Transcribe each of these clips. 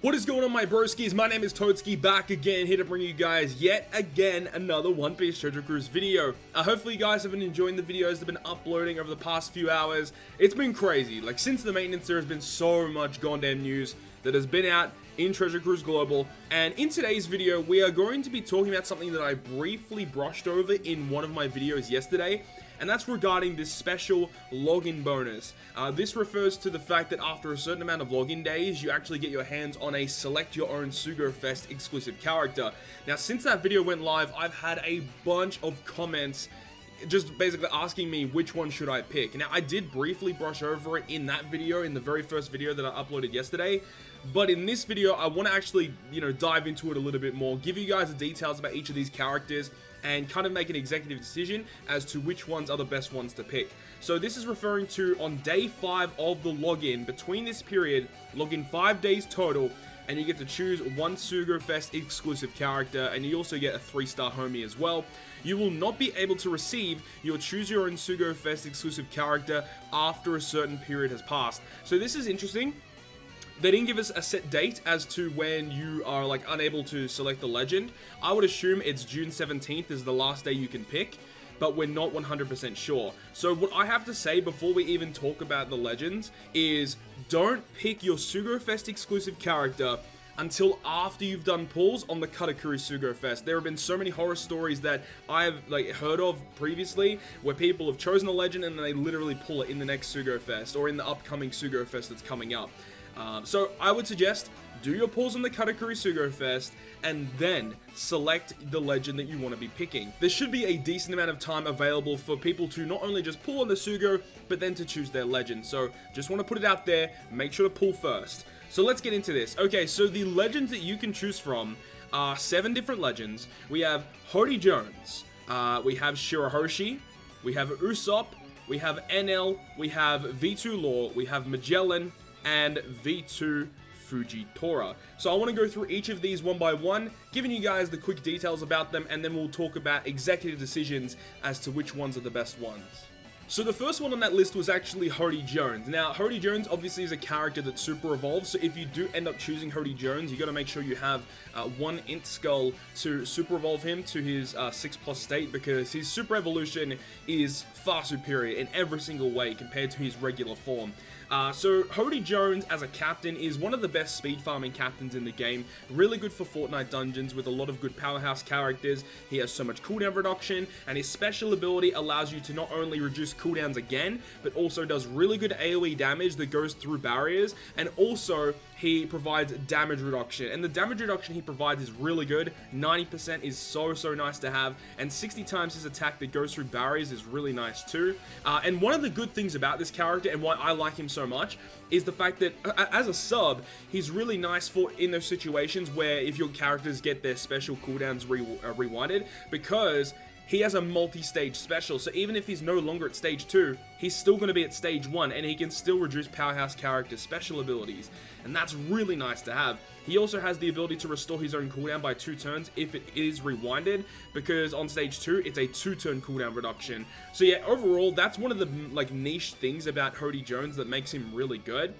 What is going on, my broskiis? My name is Toadskii, back again, here to bring you guys yet again another One Piece Treasure Cruise video. Hopefully you guys have been enjoying the videos that have been uploading over the past few hours. It's been crazy. Like, since the maintenance, there has been so much goddamn news that has been out in Treasure Cruise Global, and in today's video we are going to be talking about something that I briefly brushed over in one of my videos yesterday, and that's regarding this special login bonus. This refers to the fact that after a certain amount of login days, you actually get your hands on a select your own Sugo Fest exclusive character. Now, since that video went live, I've had a bunch of comments just basically asking me which one should I pick. Now, I did briefly brush over it in that video, in the very first video that I uploaded yesterday, but in this video I want to actually, dive into it a little bit more, give you guys the details about each of these characters, and kind of make an executive decision as to which ones are the best ones to pick. So this is referring to on day 5 of the login. Between this period, log in 5 days total, and you get to choose one Sugo Fest exclusive character, and you also get a 3-star homie as well. You will not be able to receive your choose your own Sugo Fest exclusive character after a certain period has passed. So this is interesting. They didn't give us a set date as to when you are unable to select the legend. I would assume it's June 17th is the last day you can pick, but we're not 100% sure. So what I have to say before we even talk about the legends is don't pick your Sugo Fest exclusive character until after you've done pulls on the Katakuri Sugo Fest. There have been so many horror stories that I've heard of previously where people have chosen a legend and then they literally pull it in the next Sugo Fest or in the upcoming Sugo Fest that's coming up. So I would suggest do your pulls on the Katakuri Sugo Fest and then select the legend that you want to be picking. There should be a decent amount of time available for people to not only just pull on the Sugo, but then to choose their legend. So just want to put it out there, make sure to pull first. So let's get into this. Okay, so the legends that you can choose from are 7 different legends. We have Hody Jones, we have Shirahoshi, we have Usopp, we have NL, we have V2 Law, we have Magellan, and V2 Fujitora. So I want to go through each of these one by one, giving you guys the quick details about them, and then we'll talk about executive decisions as to which ones are the best ones. So the first one on that list was actually Hody Jones. Now, Hody Jones obviously is a character that super evolves, so if you do end up choosing Hody Jones, you got to make sure you have one Int Skull to super evolve him to his 6+ state, because his super evolution is far superior in every single way compared to his regular form. So Hody Jones as a captain is one of the best speed farming captains in the game. Really good for Fortnite dungeons with a lot of good powerhouse characters. He has so much cooldown reduction, and his special ability allows you to not only reduce cooldowns again, but also does really good AoE damage that goes through barriers, and also he provides damage reduction, and the damage reduction he provides is really good. 90% is so nice to have, and 60 times his attack that goes through barriers is really nice too. And one of the good things about this character and why I like him so much is the fact that as a sub, he's really nice for in those situations where if your characters get their special cooldowns rewinded, because he has a multi-stage special, so even if he's no longer at stage 2, he's still going to be at stage 1, and he can still reduce powerhouse characters' special abilities, and that's really nice to have. He also has the ability to restore his own cooldown by 2 turns if it is rewinded, because on stage 2, it's a 2-turn cooldown reduction. So yeah, overall, that's one of the niche things about Hody Jones that makes him really good.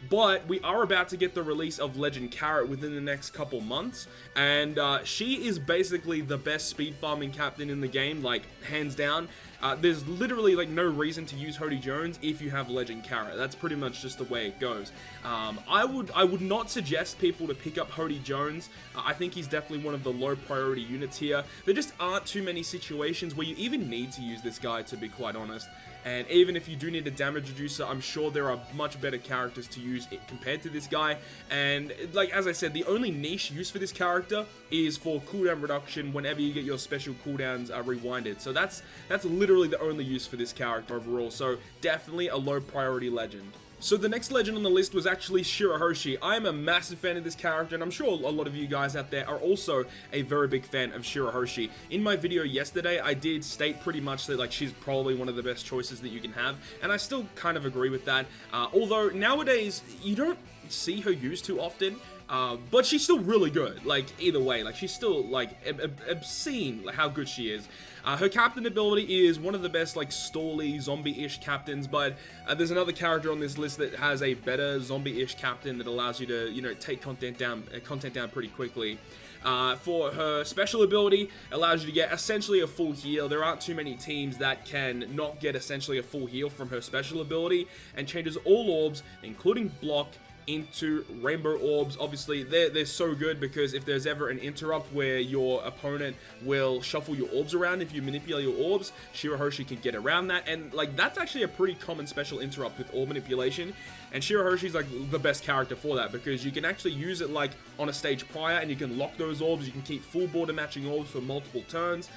But we are about to get the release of Legend Carrot within the next couple months, and she is basically the best speed farming captain in the game, hands down. There's literally no reason to use Hody Jones if you have Legend Carrot. That's pretty much just the way it goes. I would not suggest people to pick up Hody Jones. I think he's definitely one of the low priority units here. There just aren't too many situations where you even need to use this guy, to be quite honest. And even if you do need a damage reducer, I'm sure there are much better characters to use compared to this guy. And as I said, the only niche use for this character is for cooldown reduction whenever you get your special cooldowns rewinded. So that's literally the only use for this character overall. So definitely a low priority legend. So the next legend on the list was actually Shirahoshi. I am a massive fan of this character, and I'm sure a lot of you guys out there are also a very big fan of Shirahoshi. In my video yesterday, I did state pretty much that she's probably one of the best choices that you can have, and I still kind of agree with that. Although nowadays, you don't see her used too often, but she's still really good. Like, either way, like, she's still, like, obscene, like, how good she is. Her captain ability is one of the best, like, stally, zombie-ish captains, but there's another character on this list that has a better zombie-ish captain that allows you to, you know, take content down pretty quickly. For her special ability, allows you to get essentially a full heal. There aren't too many teams that can not get essentially a full heal from her special ability, and changes all orbs, including block, into rainbow orbs. Obviously, they're so good because if there's ever an interrupt where your opponent will shuffle your orbs around, if you manipulate your orbs, Shirahoshi can get around that, and like that's actually a pretty common special interrupt with orb manipulation, and Shirahoshi's like the best character for that because you can actually use it like on a stage prior, and you can lock those orbs, you can keep full border matching orbs for multiple turns.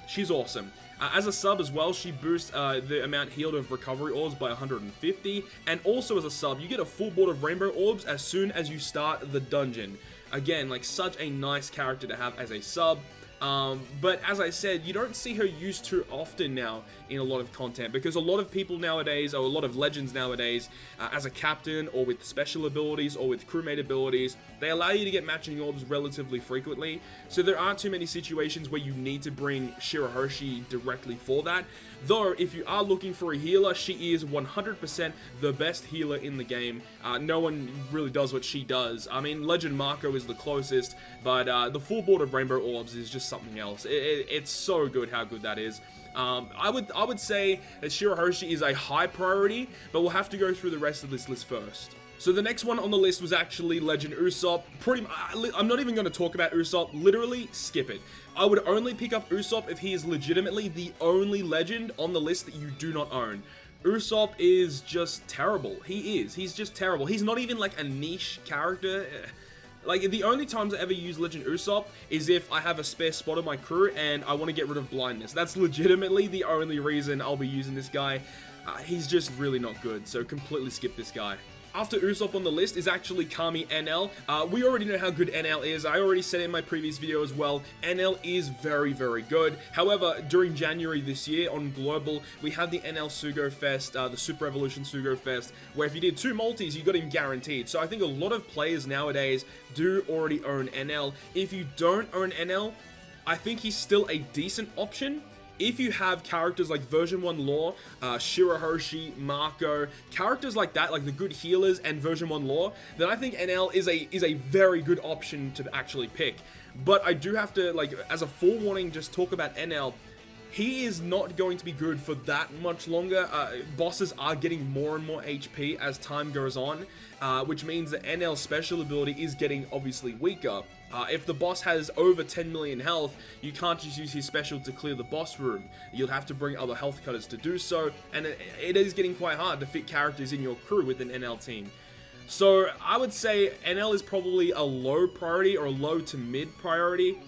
She's awesome. As a sub as well, she boosts the amount healed of recovery orbs by 150, and also as a sub, you get a full board of rainbow orbs as soon as you start the dungeon. Again, like such a nice character to have as a sub. But as I said, you don't see her used too often now in a lot of content because a lot of people nowadays, or a lot of legends nowadays, as a captain or with special abilities or with crewmate abilities, they allow you to get matching orbs relatively frequently. So there aren't too many situations where you need to bring Shirahoshi directly for that. Though, if you are looking for a healer, she is 100% the best healer in the game. No one really does what she does. I mean, Legend Marco is the closest, but the full board of Rainbow Orbs is just something else. It's so good how good that is. I would say that Shirahoshi is a high priority, but we'll have to go through the rest of this list first. So the next one on the list was actually Legend Usopp. I'm not even going to talk about Usopp. Literally, skip it. I would only pick up Usopp if he is legitimately the only legend on the list that you do not own. Usopp is just terrible. He's just terrible. He's not even like a niche character. Like, the only times I ever use Legend Usopp is if I have a spare spot on my crew and I want to get rid of blindness. That's legitimately the only reason I'll be using this guy. He's just really not good, so completely skip this guy. After Usopp on the list is actually Kami NL. We already know how good NL is. I already said it in my previous video as well. NL is very, very good. However, during January this year on Global, we had the NL Sugo Fest, the Super Evolution Sugo Fest, where if you did 2 multis, you got him guaranteed. So I think a lot of players nowadays do already own NL. If you don't own NL, I think he's still a decent option. If you have characters like version 1 Law, Shirahoshi, Marco, characters like that, like the good healers and version 1 Law, then I think NL is a very good option to actually pick. But I do have to, like, as a forewarning, just talk about NL. He is not going to be good for that much longer. Bosses are getting more and more HP as time goes on, which means that NL's special ability is getting obviously weaker. If the boss has over 10 million health, you can't just use his special to clear the boss room. You'll have to bring other health cutters to do so, and it is getting quite hard to fit characters in your crew with an NL team. So I would say NL is probably a low priority or a low to mid priority.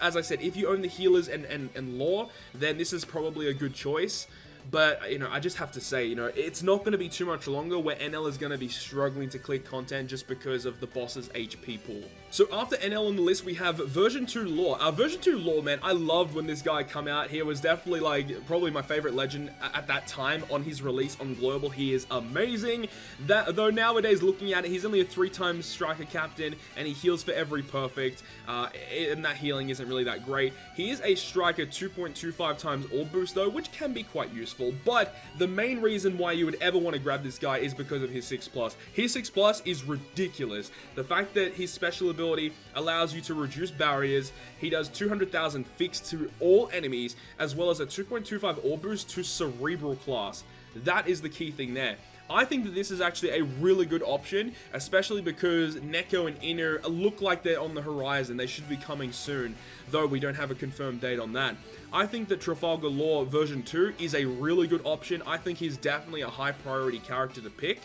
As I said, if you own the healers and lore, then this is probably a good choice. But, you know, I just have to say, you know, it's not going to be too much longer where NL is going to be struggling to clear content just because of the boss's HP pool. So after NL on the list, we have version 2 lore. Version 2 lore, man, I loved when this guy come out. He was definitely, like, probably my favorite legend at that time on his release on Global. He is amazing. Though nowadays, looking at it, he's only a 3-time striker captain, and he heals for every perfect, and that healing isn't really that great. He is a striker 2.25 times orb boost, though, which can be quite useful. But the main reason why you would ever want to grab this guy is because of his 6+. His 6+ is ridiculous. The fact that his special ability allows you to reduce barriers, he does 200,000 fixed to all enemies, as well as a 2.25 orb boost to cerebral class. That is the key thing there. I think that this is actually a really good option, especially because Neko and Inu look like they're on the horizon. They should be coming soon, though we don't have a confirmed date on that. I think that Trafalgar Law version 2 is a really good option. I think he's definitely a high priority character to pick,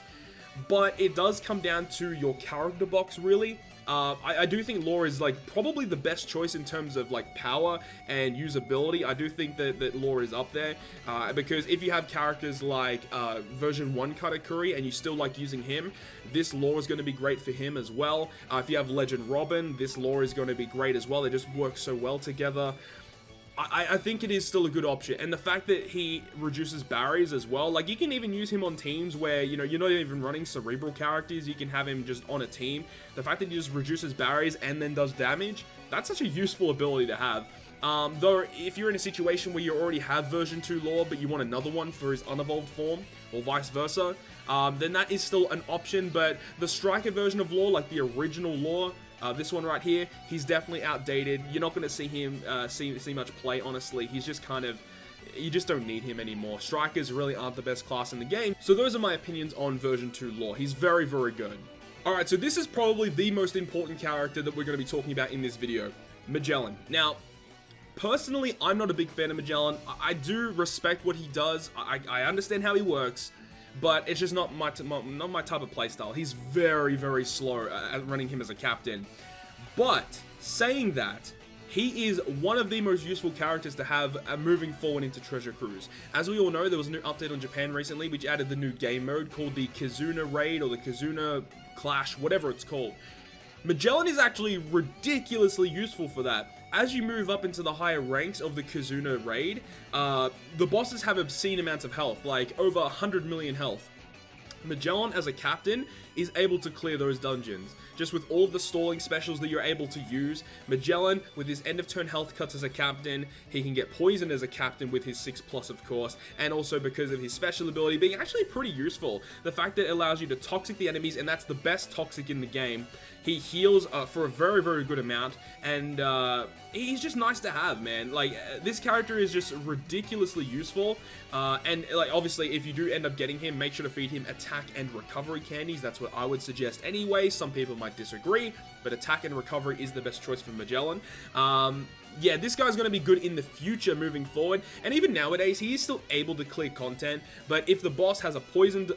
but it does come down to your character box, really. I do think Law is like probably the best choice in terms of like power and usability. I do think that Law is up there because if you have characters like version 1 Katakuri and you still like using him, this Law is going to be great for him as well. If you have Legend Robin, this Law is going to be great as well. They just work so well together. I think it is still a good option. And the fact that he reduces barriers as well, like you can even use him on teams where, you know, you're not even running cerebral characters, you can have him just on a team. The fact that he just reduces barriers and then does damage, that's such a useful ability to have. Though, if you're in a situation where you already have version 2 lore, but you want another one for his unevolved form, or vice versa, then that is still an option. But the striker version of lore, like the original lore, this one right here, he's definitely outdated. You're not going to see him see much play, honestly. He's just kind of... You just don't need him anymore. Strikers really aren't the best class in the game. So those are my opinions on version 2 lore. He's very, very good. Alright, so this is probably the most important character that we're going to be talking about in this video. Magellan. Now, personally, I'm not a big fan of Magellan. I do respect what he does. I understand how he works, but it's just not my type of playstyle. He's very, very slow at running him as a captain. But saying that, he is one of the most useful characters to have moving forward into Treasure Cruise. As we all know, there was a new update on Japan recently, which added the new game mode called the Kizuna Raid, or the Kizuna Clash, whatever it's called. Magellan is actually ridiculously useful for that. As you move up into the higher ranks of the Kizuna Raid, the bosses have obscene amounts of health, like over 100 million health. Magellan as a captain is able to clear those dungeons. Just with all of the stalling specials that you're able to use, Magellan, with his end of turn health cuts as a captain, he can get poisoned as a captain with his 6+ of course, and also because of his special ability being actually pretty useful. The fact that it allows you to toxic the enemies, and that's the best toxic in the game. He heals for a very, very good amount, and he's just nice to have, man. Like, this character is just ridiculously useful, and like obviously if you do end up getting him, make sure to feed him attack and recovery candies. That's what I would suggest anyway. Some people might disagree, but attack and recovery is the best choice for Magellan. Yeah, this guy's going to be good in the future moving forward, and even nowadays he is still able to clear content. But if the boss has a poison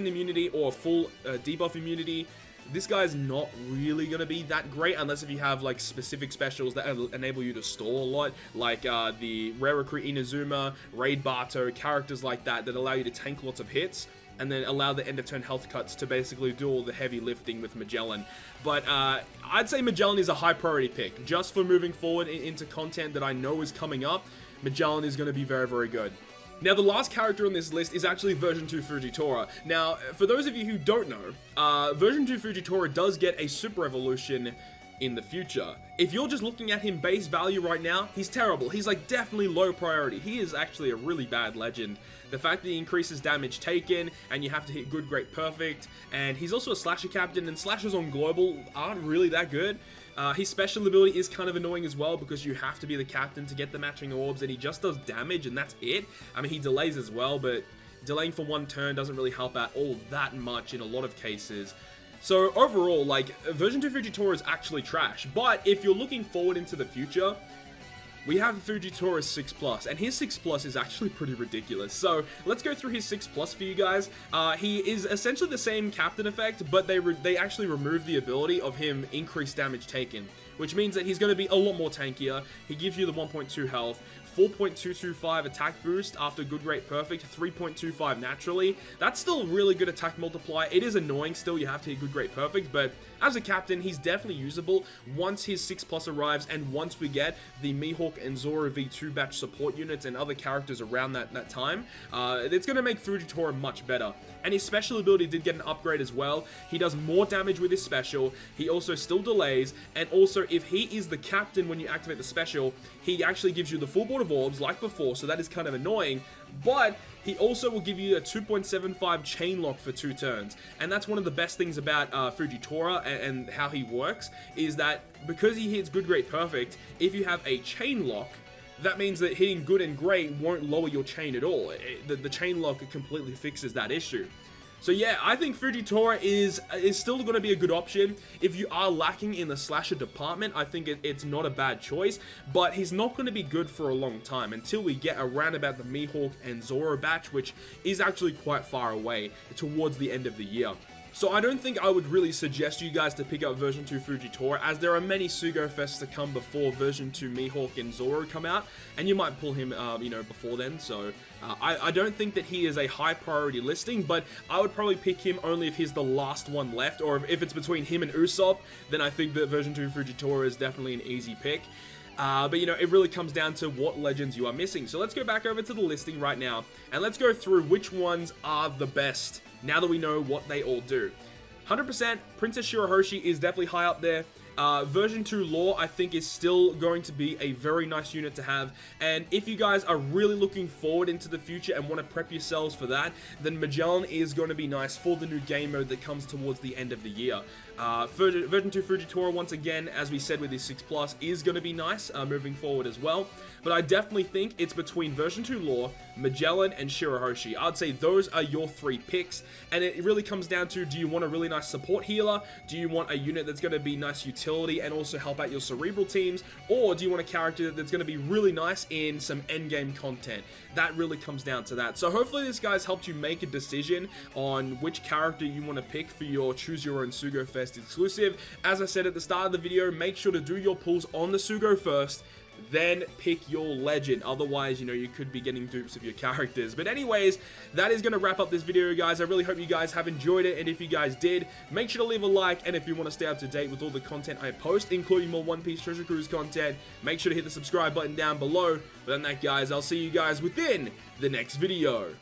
immunity or a full debuff immunity, this guy's not really going to be that great unless if you have like specific specials that enable you to stall a lot, like the Rare Recruit Inazuma, Raid Barto, characters like that allow you to tank lots of hits and then allow the end of turn health cuts to basically do all the heavy lifting with Magellan. But I'd say Magellan is a high priority pick. Just for moving forward into content that I know is coming up, Magellan is going to be very, very good. Now, the last character on this list is actually version 2 Fujitora. Now, for those of you who don't know, version 2 Fujitora does get a super evolution in the future. If you're just looking at him base value right now, he's terrible. He's like definitely low priority. He is actually a really bad legend. The fact that he increases damage taken, and you have to hit good, great, perfect, and he's also a slasher captain, and slashers on global aren't really that good. His special ability is kind of annoying as well because you have to be the captain to get the matching orbs, and he just does damage and that's it. I mean, he delays as well, but delaying for one turn doesn't really help out all that much in a lot of cases. So overall, like, version 2 Fujitora is actually trash, but if you're looking forward into the future, we have Fujitora's 6+, and his 6+ is actually pretty ridiculous. So let's go through his 6+ for you guys. He is essentially the same captain effect, but they actually remove the ability of him increased damage taken, which means that he's going to be a lot more tankier. He gives you the 1.2 health, 4.225 attack boost after good, great, perfect, 3.25 naturally. That's still really good attack multiplier. It is annoying still, you have to hit good, great, perfect, but as a captain, he's definitely usable once his 6+ arrives, and once we get the Mihawk and Zoro V2 batch support units and other characters around that time, it's going to make Fujitora much better. And his special ability did get an upgrade as well. He does more damage with his special, he also still delays, and also if he is the captain when you activate the special, he actually gives you the full board of orbs like before, so that is kind of annoying, but he also will give you a 2.75 chain lock for 2 turns. And that's one of the best things about Fujitora and how he works, is that because he hits good, great, perfect, if you have a chain lock, that means that hitting good and great won't lower your chain at all. The chain lock completely fixes that issue. So yeah, I think Fujitora is still going to be a good option. If you are lacking in the slasher department, I think it's not a bad choice, but he's not going to be good for a long time until we get around about the Mihawk and Zoro batch, which is actually quite far away towards the end of the year. So I don't think I would really suggest you guys to pick up version 2 Fujitora, as there are many Sugo Fests to come before version 2 Mihawk and Zoro come out, and you might pull him, you know, before then. So I don't think that he is a high priority listing, but I would probably pick him only if he's the last one left, or if it's between him and Usopp, then I think that version 2 Fujitora is definitely an easy pick. But you know, it really comes down to what legends you are missing. So let's go back over to the listing right now, and let's go through which ones are the best, now that we know what they all do. 100% Princess Shirahoshi is definitely high up there. Version 2 lore, I think, is still going to be a very nice unit to have, and if you guys are really looking forward into the future and want to prep yourselves for that, then Magellan is going to be nice for the new game mode that comes towards the end of the year. Version 2 Fujitora, once again, as we said with his 6+, is going to be nice moving forward as well, but I definitely think it's between version 2 lore, Magellan, and Shirahoshi. I'd say those are your 3 picks, and it really comes down to, do you want a really nice support healer? Do you want a unit that's going to be nice utility and also help out your cerebral teams? Or do you want a character that's going to be really nice in some endgame content? That really comes down to that. So hopefully this guy's helped you make a decision on which character you want to pick for your Choose Your Own Sugo Fest exclusive. As I said at the start of the video, make sure to do your pulls on the Sugo first, then pick your legend. Otherwise, you know, you could be getting dupes of your characters. But anyways, that is going to wrap up this video, guys. I really hope you guys have enjoyed it, and if you guys did, make sure to leave a like, and if you want to stay up to date with all the content I post, including more One Piece Treasure Cruise content, make sure to hit the subscribe button down below. But other than that, guys, I'll see you guys within the next video.